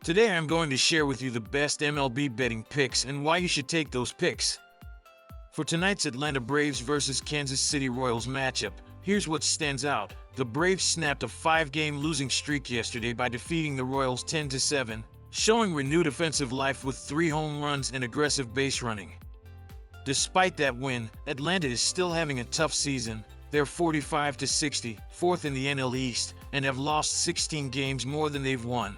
Today I'm going to share with you the best MLB betting picks and why you should take those picks. For tonight's Atlanta Braves vs Kansas City Royals matchup, here's what stands out. The Braves snapped a 5-game losing streak yesterday by defeating the Royals 10-7, showing renewed offensive life with 3 home runs and aggressive base running. Despite that win, Atlanta is still having a tough season. They're 45-60, fourth in the NL East, and have lost 16 games more than they've won.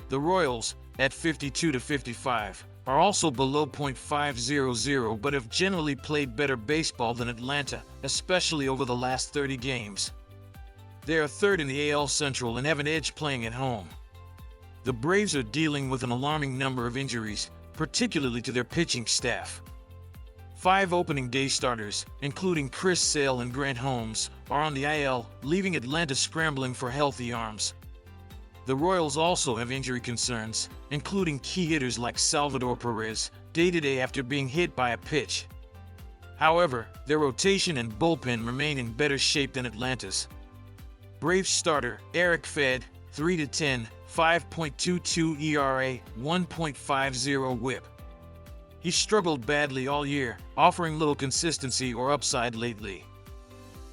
The Royals, at 52-55, are also below .500 but have generally played better baseball than Atlanta, especially over the last 30 games. They are third in the AL Central and have an edge playing at home. The Braves are dealing with an alarming number of injuries, particularly to their pitching staff. 5 opening day starters, including Chris Sale and Grant Holmes, are on the IL, leaving Atlanta scrambling for healthy arms. The Royals also have injury concerns, including key hitters like Salvador Perez, day-to-day after being hit by a pitch. However, their rotation and bullpen remain in better shape than Atlanta's. Braves starter Eric Fed, 3-10, 5.22 ERA, 1.50 WHIP. He struggled badly all year, offering little consistency or upside lately.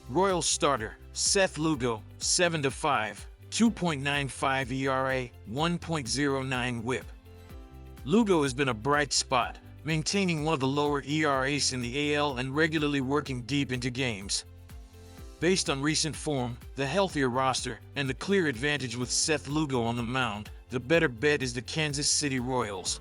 Royals starter Seth Lugo, 7-5, 2.95 ERA, 1.09 WHIP. Lugo has been a bright spot, maintaining one of the lower ERAs in the AL and regularly working deep into games. Based on recent form, the healthier roster, and the clear advantage with Seth Lugo on the mound, the better bet is the Kansas City Royals.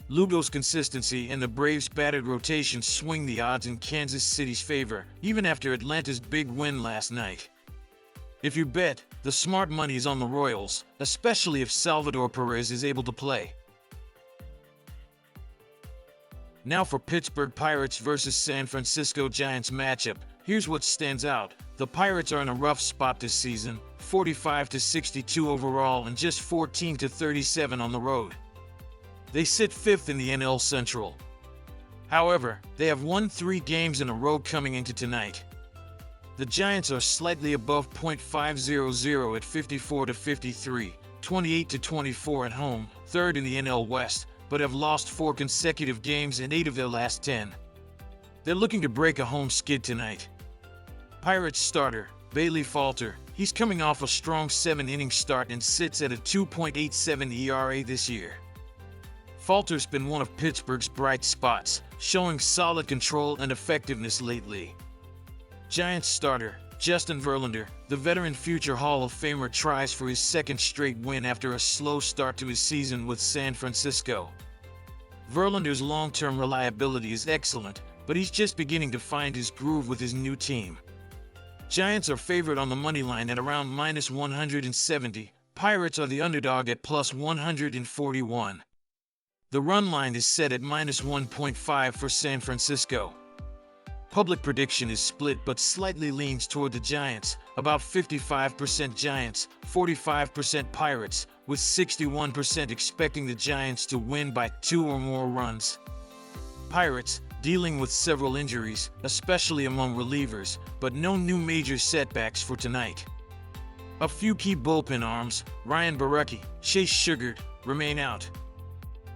Lugo's consistency and the Braves' battered rotation swing the odds in Kansas City's favor, even after Atlanta's big win last night. If you bet, the smart money is on the Royals, especially if Salvador Perez is able to play. Now for Pittsburgh Pirates vs San Francisco Giants matchup, here's what stands out. The Pirates are in a rough spot this season, 45-62 overall and just 14-37 on the road. They sit 5th in the NL Central. However, they have won 3 games in a row coming into tonight. The Giants are slightly above .500 at 54-53, 28-24 at home, 3rd in the NL West, but have lost 4 consecutive games in 8 of their last 10. They're looking to break a home skid tonight. Pirates starter Bailey Falter, he's coming off a strong 7-inning start and sits at a 2.87 ERA this year. Falter's been one of Pittsburgh's bright spots, showing solid control and effectiveness lately. Giants starter Justin Verlander, the veteran future Hall of Famer, tries for his 2nd straight win after a slow start to his season with San Francisco. Verlander's long-term reliability is excellent, but he's just beginning to find his groove with his new team. Giants are favored on the money line at around -170. Pirates are the underdog at +141. The run line is set at -1.5 for San Francisco. Public prediction is split but slightly leans toward the Giants, about 55% Giants, 45% Pirates, with 61% expecting the Giants to win by 2 or more runs. Pirates, dealing with several injuries, especially among relievers, but no new major setbacks for tonight. A few key bullpen arms, Ryan Borucki, Chase Sugard, remain out.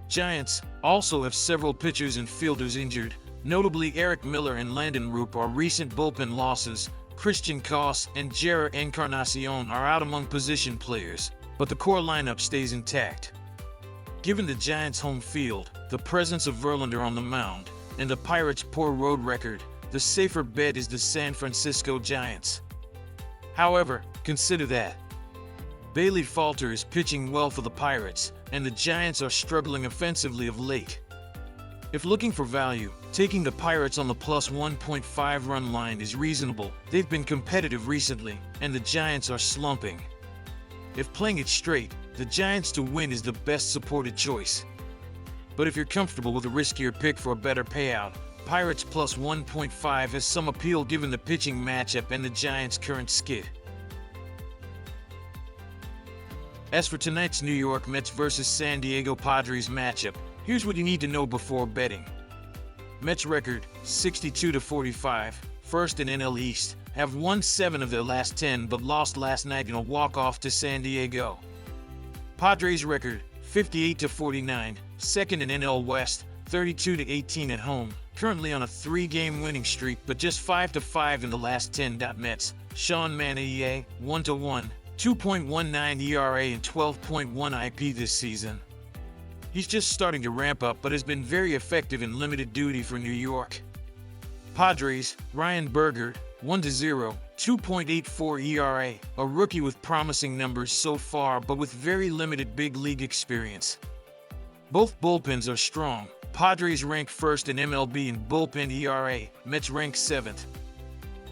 Giants also have several pitchers and fielders injured, notably Eric Miller and Landon Roop are recent bullpen losses. Christian Koss and Jera Encarnacion are out among position players, but the core lineup stays intact. Given the Giants' home field, the presence of Verlander on the mound, and the Pirates' poor road record, the safer bet is the San Francisco Giants. However, consider that Bailey Falter is pitching well for the Pirates, and the Giants are struggling offensively of late. If looking for value, taking the Pirates on the +1.5 run line is reasonable. They've been competitive recently, and the Giants are slumping. If playing it straight, the Giants to win is the best supported choice. But if you're comfortable with a riskier pick for a better payout, Pirates +1.5 has some appeal given the pitching matchup and the Giants' current skid. As for tonight's New York Mets vs San Diego Padres matchup, here's what you need to know before betting. Mets record 62-45, first in NL East, have won 7 of their last 10 but lost last night in a walk-off to San Diego. Padres record 58-49, second in NL West, 32-18 at home, currently on a 3-game winning streak but just 5-5 in the last 10. Mets, Sean Manaea, 1-1, 2.19 ERA and 12.1 IP this season. He's just starting to ramp up but has been very effective in limited duty for New York. Padres, Ryan Bergert, 1-0, 2.84 ERA, a rookie with promising numbers so far but with very limited big league experience. Both bullpens are strong. Padres rank first in MLB in bullpen ERA, Mets rank 7th.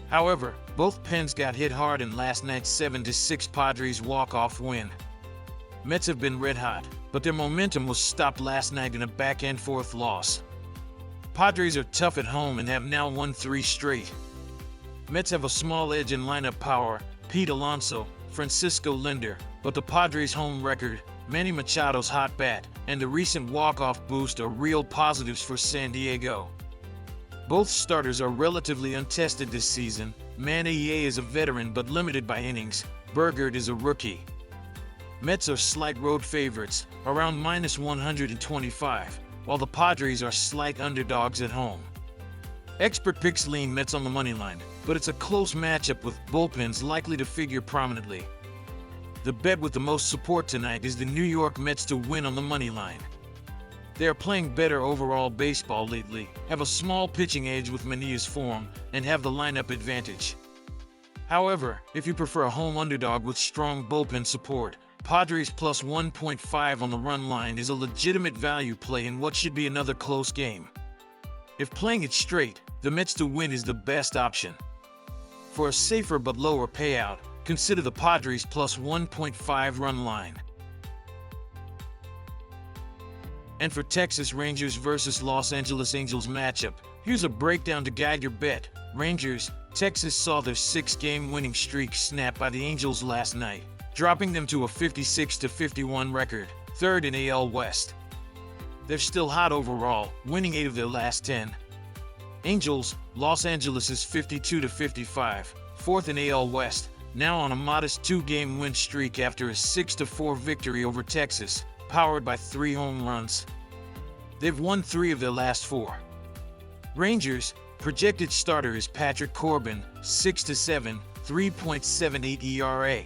However, both pens got hit hard in last night's 7-6 Padres walk-off win. Mets have been red hot, but their momentum was stopped last night in a back-and forth loss. Padres are tough at home and have now won 3 straight. Mets have a small edge in lineup power, Pete Alonso, Francisco Lindor, but the Padres' home record, Manny Machado's hot bat, and the recent walk-off boost are real positives for San Diego. Both starters are relatively untested this season. Manaea is a veteran but limited by innings. Bergert is a rookie. Mets are slight road favorites, around -125, while the Padres are slight underdogs at home. Expert picks lean Mets on the money line, but it's a close matchup with bullpens likely to figure prominently. The bet with the most support tonight is the New York Mets to win on the money line. They are playing better overall baseball lately, have a small pitching edge with Manaea's form, and have the lineup advantage. However, if you prefer a home underdog with strong bullpen support, Padres plus 1.5 on the run line is a legitimate value play in what should be another close game. If playing it straight, the Mets to win is the best option. For a safer but lower payout, consider the Padres plus 1.5 run line. And for Texas Rangers versus Los Angeles Angels matchup, here's a breakdown to guide your bet. Rangers, Texas saw their 6-game winning streak snapped by the Angels last night, dropping them to a 56-51 record, 3rd in AL West. They're still hot overall, winning 8 of their last 10. Angels, Los Angeles is 52-55, 4th in AL West, now on a modest 2-game win streak after a 6-4 victory over Texas, powered by 3 home runs. They've won 3 of their last 4. Rangers, projected starter is Patrick Corbin, 6-7, 3.78 ERA.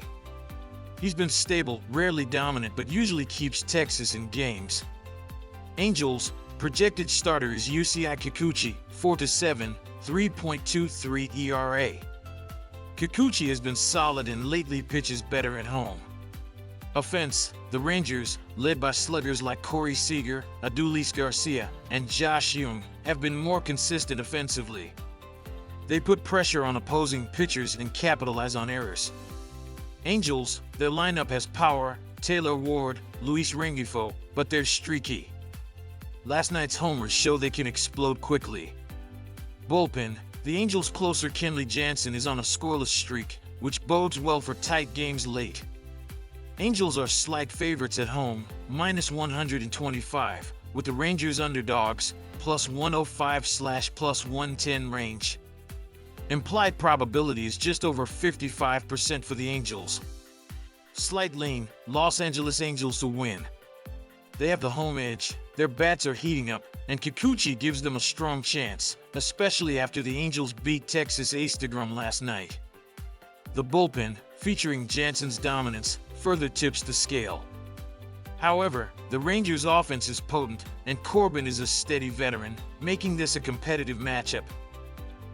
He's been stable, rarely dominant, but usually keeps Texas in games. Angels, projected starter is Yusei Kikuchi, 4-7, 3.23 ERA. Kikuchi has been solid and lately pitches better at home. Offense, the Rangers, led by sluggers like Corey Seager, Adolis Garcia, and Josh Jung, have been more consistent offensively. They put pressure on opposing pitchers and capitalize on errors. Angels, their lineup has power, Taylor Ward, Luis Rengifo, but they're streaky. Last night's homers show they can explode quickly. Bullpen, the Angels' closer Kenley Jansen is on a scoreless streak, which bodes well for tight games late. Angels are slight favorites at home, -125, with the Rangers underdogs, +105/ +110 range. Implied probability is just over 55% for the Angels. Slight lean, Los Angeles Angels to win. They have the home edge, their bats are heating up, and Kikuchi gives them a strong chance, especially after the Angels beat Texas Ace DeGrom last night. The bullpen, featuring Jansen's dominance, further tips the scale. However, the Rangers' offense is potent, and Corbin is a steady veteran, making this a competitive matchup.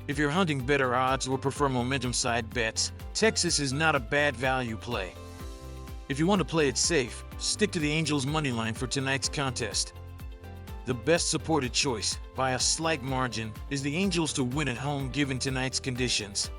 If you're hunting better odds or prefer momentum side bets, Texas is not a bad value play. If you want to play it safe, stick to the Angels' money line for tonight's contest. The best supported choice, by a slight margin, is the Angels to win at home given tonight's conditions.